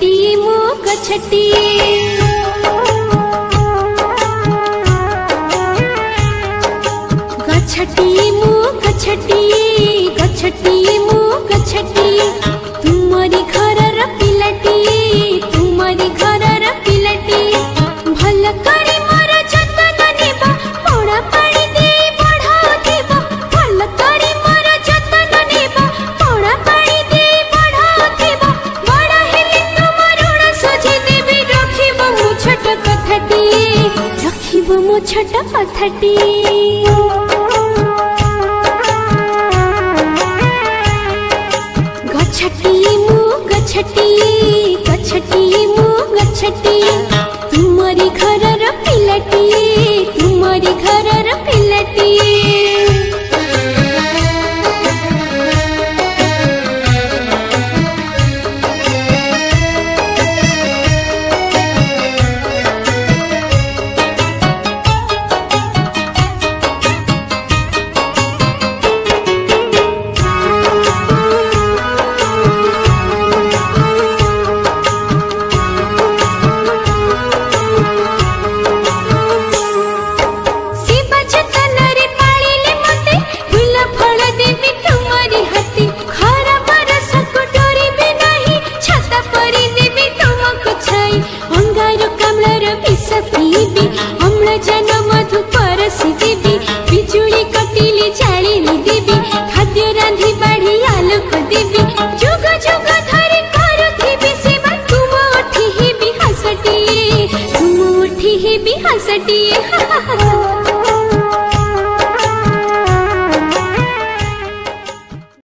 गछटी मो गछटी गछटी मो गछटी गछटी मो गछटी तुमरी घरर पिलाटी तुमरी घरर पिलाटी भल करी मोर जतन नेबा पोड़ा पानी दे बढ़ाउथिबा भल करी मोर जतन नेबा पोड़ा पानी दे बढ़ाउथिबा बड़ा हेले तुमर ऋण सुझी देबी रखिबो मो छोट कथाटी रखिबो मो छोट कथाटी गछटी मो गछटी गछटी मो गछटी तुमरी घरर पिलाटी तुमरी घरर पिलाटी बिजुली कटिले जालिनी देवी खाद्य रांधि बाढ़ी आलोक देवी जुग जुग धरि करुथिबि सेवा तुम उठी हेबि हसटी तुम उठी हेबि हसटी।